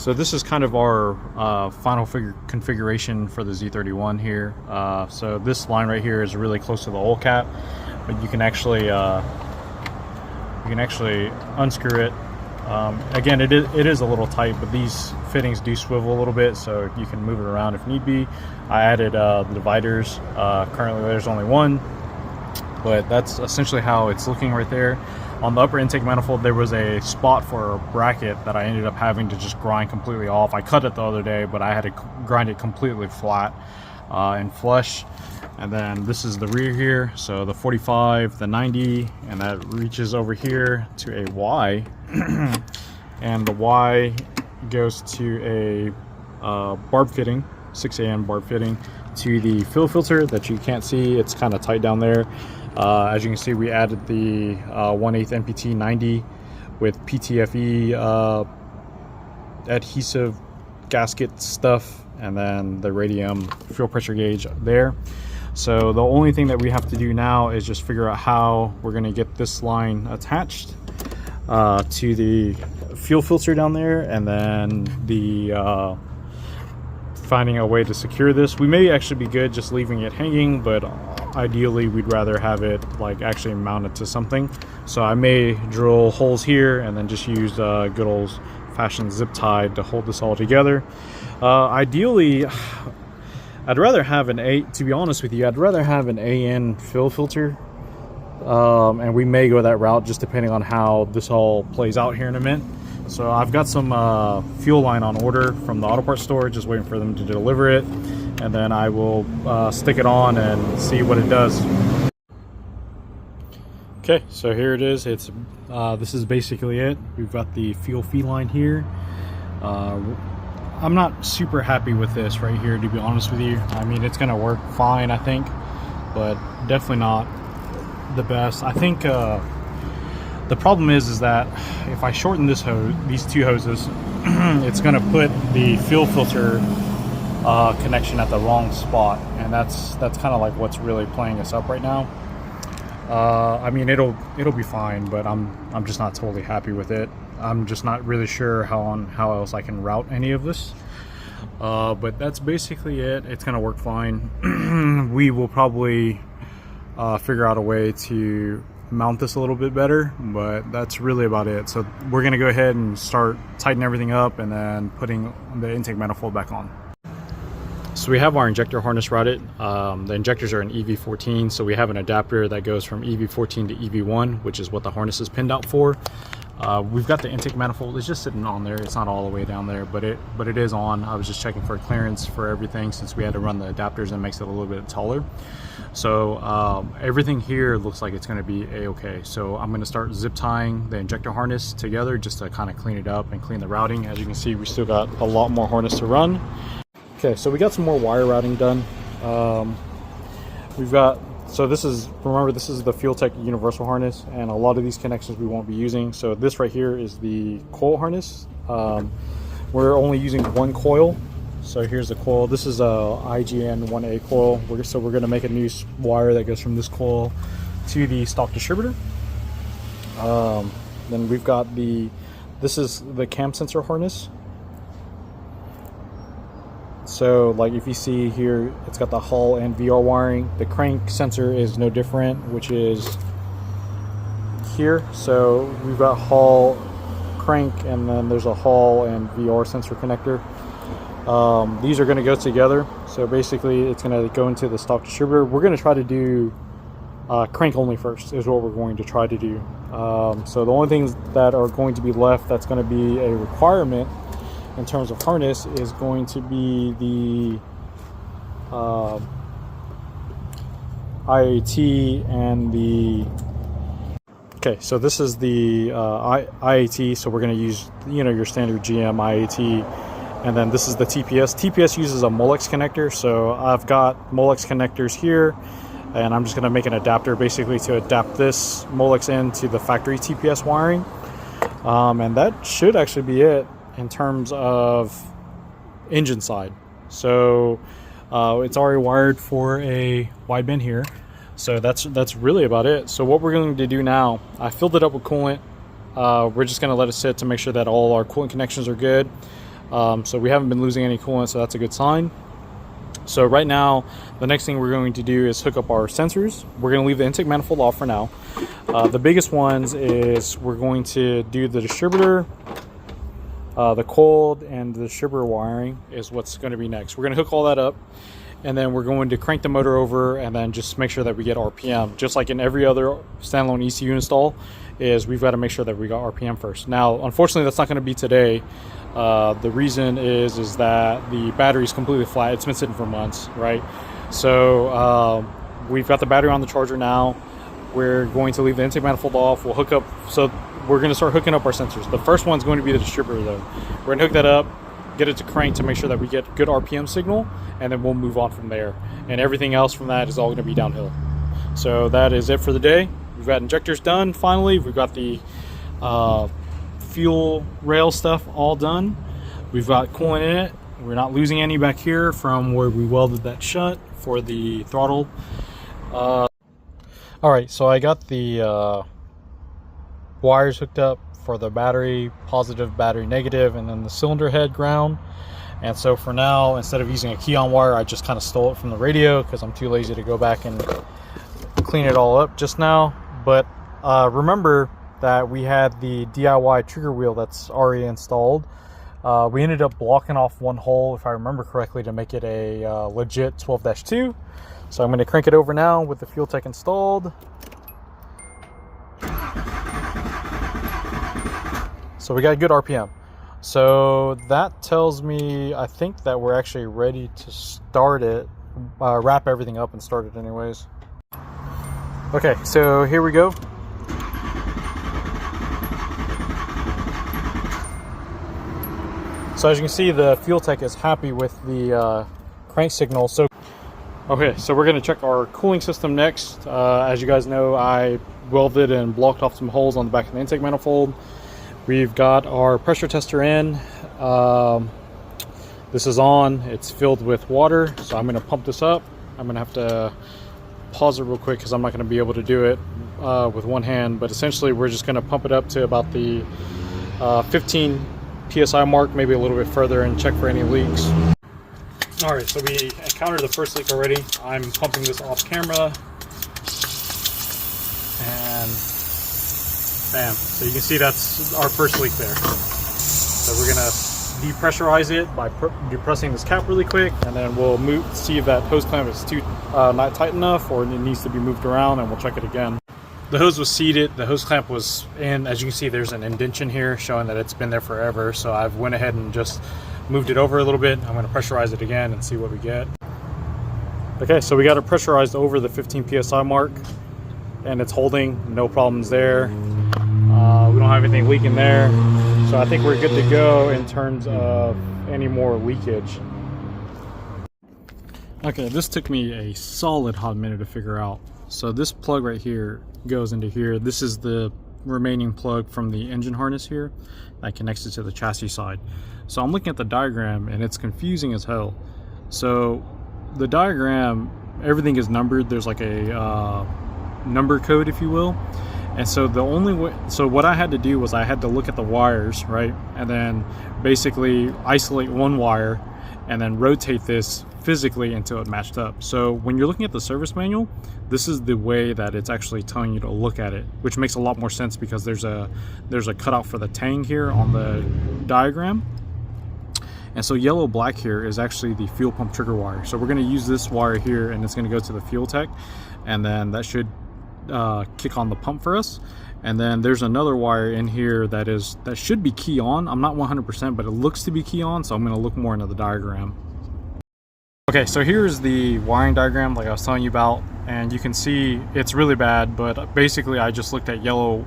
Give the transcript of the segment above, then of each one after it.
So this is kind of our final configuration for the Z31 here. So this line right here is really close to the oil cap, but you can actually unscrew it. Again, it is a little tight, but these fittings do swivel a little bit, so you can move it around if need be. I added the dividers. Currently there's only one, but that's essentially how it's looking right there. On the upper intake manifold, there was a spot for a bracket that I ended up having to just grind completely off. I cut it the other day, but I had to grind it completely flat and flush. And then this is the rear here, so the 45, the 90, and that reaches over here to a Y. And the Y goes to a barb fitting, 6AN barb fitting, to the fuel filter that you can't see. It's kind of tight down there. As you can see, we added the 1/8 MPT 90 with PTFE adhesive gasket stuff, and then the radium fuel pressure gauge there. So the only thing that we have to do now is just figure out how we're going to get this line attached to the fuel filter down there, and then the finding a way to secure this. We may actually be good just leaving it hanging, but ideally we'd rather have it like actually mounted to something. So I may drill holes here and then just use good old fashioned zip tie to hold this all together. Ideally, I'd rather have to be honest with you, I'd rather have an AN fuel filter. And we may go that route just depending on how this all plays out here in a minute. So I've got some fuel line on order from the auto parts store, just waiting for them to deliver it, and then I will stick it on and see what it does. Okay, so here it is. This is basically it. We've got the fuel feed line here. I'm not super happy with this right here, to be honest with you. I mean, it's gonna work fine, I think, but definitely not the best. I think the problem is that if I shorten this hose, these two hoses, it's going to put the fuel filter connection at the wrong spot, and that's kind of like what's really playing us up right now. I mean, it'll be fine, but I'm just not totally happy with it. I'm just not really sure how else I can route any of this. But that's basically it. It's going to work fine. We will probably figure out a way to mount this a little bit better, but that's really about it. So we're going to go ahead and start tightening everything up and then putting the intake manifold back on. So we have our injector harness routed. The injectors are in EV14, so we have an adapter that goes from EV14 to EV1, which is what the harness is pinned out for. We've got the intake manifold. It's just sitting on there. It's not all the way down there, but it is on. I was just checking for clearance for everything since we had to run the adapters, and it makes it a little bit taller. So everything here looks like it's going to be a-okay. So I'm going to start zip tying the injector harness together just to kind of clean it up and clean the routing. As you can see, we still got a lot more harness to run. Okay, so we got some more wire routing done. So this is the Fuel Tech universal harness, and a lot of these connections we won't be using. So this right here is the coil harness. We're only using one coil. So here's the coil. This is a IGN 1A coil. So we're gonna make a new wire that goes from this coil to the stock distributor. Then we've got this is the cam sensor harness. So like if you see here, it's got the Hall and VR wiring. The crank sensor is no different, which is here. So we've got Hall crank, and then there's a Hall and VR sensor connector. These are going to go together. So basically it's going to go into the stock distributor. We're going to try to do crank only first is what we're going to try to do. So the only things that are going to be left that's going to be a requirement in terms of harness is going to be the IAT and the so this is the IAT. So we're going to use your standard GM IAT, and then this is the TPS. TPS uses a Molex connector, so I've got Molex connectors here, and I'm just going to make an adapter basically to adapt this Molex into the factory TPS wiring, and that should actually be it in terms of engine side. So it's already wired for a wideband here, so that's really about it. So what we're going to do now, I filled it up with coolant. We're just going to let it sit to make sure that all our coolant connections are good. So we haven't been losing any coolant, so that's a good sign. So right now, the next thing we're going to do is hook up our sensors. We're going to leave the intake manifold off for now. The biggest ones is we're going to do the distributor, the cold, and the distributor wiring is what's going to be next. We're going to hook all that up, and then we're going to crank the motor over and then just make sure that we get RPM. Just like in every other standalone ECU install, is we've got to make sure that we got RPM first. Now, unfortunately, that's not going to be today. The reason is that the battery is completely flat. It's been sitting for months, right? So we've got the battery on the charger now. We're going to leave the intake manifold off. We'll hook up, so we're going to start hooking up our sensors. The first one's going to be the distributor though. We're going to hook that up, get it to crank to make sure that we get good RPM signal, and then we'll move on from there. And everything else from that is all going to be downhill. So that is it for the day. We've got injectors done finally. We've got the fuel rail stuff all done. We've got coolant in it. We're not losing any back here from where we welded that shut for the throttle. All right, so I got the wires hooked up for the battery positive, battery negative, and then the cylinder head ground. And so for now, instead of using a key-on wire, I just kind of stole it from the radio because I'm too lazy to go back and clean it all up just now. But remember that we had the DIY trigger wheel that's already installed. We ended up blocking off one hole, if I remember correctly, to make it a legit 12-2. So I'm going to crank it over now with the fuel tech installed. So we got good RPM. So that tells me, I think that we're actually ready to start it, wrap everything up and start it anyways. Okay, so here we go. So as you can see, the fuel tech is happy with the crank signal. So okay, so we're going to check our cooling system next. As you guys know, I welded and blocked off some holes on the back of the intake manifold. We've got our pressure tester in. This is on. It's filled with water, so I'm going to pump this up. I'm going to have to pause it real quick because I'm not going to be able to do it with one hand, but essentially we're just going to pump it up to about the 15 PSI mark, maybe a little bit further, and check for any leaks. All right, so we encountered the first leak already. I'm pumping this off camera, and bam. So you can see that's our first leak there. So we're gonna depressurize it by depressing this cap really quick, and then we'll see if that hose clamp is not tight enough or it needs to be moved around, and we'll check it again. The hose was seated, the hose clamp was in. As you can see, there's an indentation here showing that it's been there forever. So I've went ahead and just moved it over a little bit. I'm going to pressurize it again and see what we get. Okay, so we got it pressurized over the 15 PSI mark, and it's holding, no problems there. We don't have anything leaking there. So I think we're good to go in terms of any more leakage. Okay, this took me a solid hot minute to figure out. So this plug right here goes into here. This is the remaining plug from the engine harness here that connects it to the chassis side. So I'm looking at the diagram and it's confusing as hell. So the diagram, everything is numbered. There's like a number code, if you will. And so the only way, so what I had to do was I had to look at the wires, right? And then basically isolate one wire and then rotate this physically until it matched up. So when you're looking at the service manual, this is the way that it's actually telling you to look at it, which makes a lot more sense because there's a cutout for the tang here on the diagram. And so yellow black here is actually the fuel pump trigger wire. So we're going to use this wire here, and it's going to go to the fuel tech, and then that should kick on the pump for us. And then there's another wire in here that should be key on. I'm not 100%, but it looks to be key on, so I'm going to look more into the diagram. Okay, so here's the wiring diagram like I was telling you about, and you can see it's really bad, but basically I just looked at yellow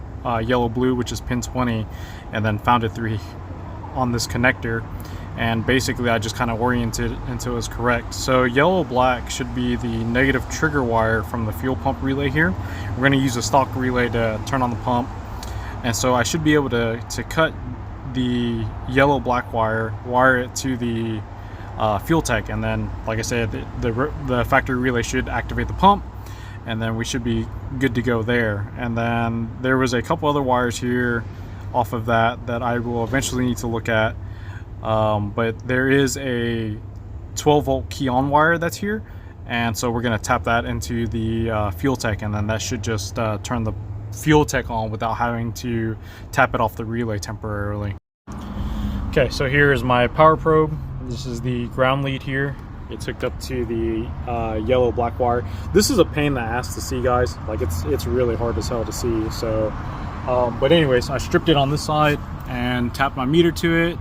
blue, which is pin 20, and then found it on this connector, and basically I just kind of oriented until it was correct. So yellow black should be the negative trigger wire from the fuel pump relay here. We're going to use a stock relay to turn on the pump, and so I should be able to cut the yellow black wire it to the fuel tech, and then like I said, the factory relay should activate the pump, and then we should be good to go there. And then there was a couple other wires here off of that I will eventually need to look at, but there is a 12-volt key on wire that's here, and so we're going to tap that into the fuel tech, and then that should just turn the fuel tech on without having to tap it off the relay temporarily. Okay, so here is my power probe. This is the ground lead here. It's hooked up to the yellow black wire. This is a pain in the ass to see, guys. Like it's really hard as hell to see. So, but anyways, I stripped it on this side and tapped my meter to it,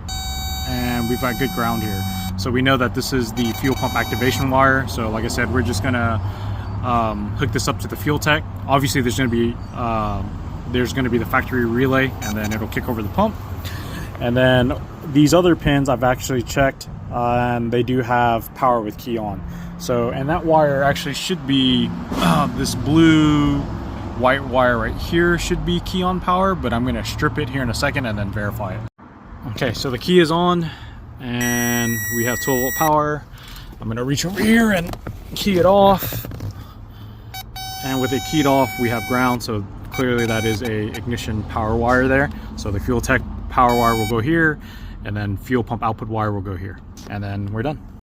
and we've got good ground here. So we know that this is the fuel pump activation wire. So like I said, we're just gonna hook this up to the fuel tech. Obviously, there's gonna be the factory relay, and then it'll kick over the pump. And then these other pins I've actually checked, and they do have power with key on. So, and that wire actually should be this blue white wire right here should be key on power, but I'm going to strip it here in a second and then verify it. Okay, so the key is on and we have 12-volt power. I'm going to reach over here and key it off, and with it keyed off we have ground, so clearly that is a ignition power wire there. So the fuel tech power wire will go here, and then fuel pump output wire will go here, and then we're done.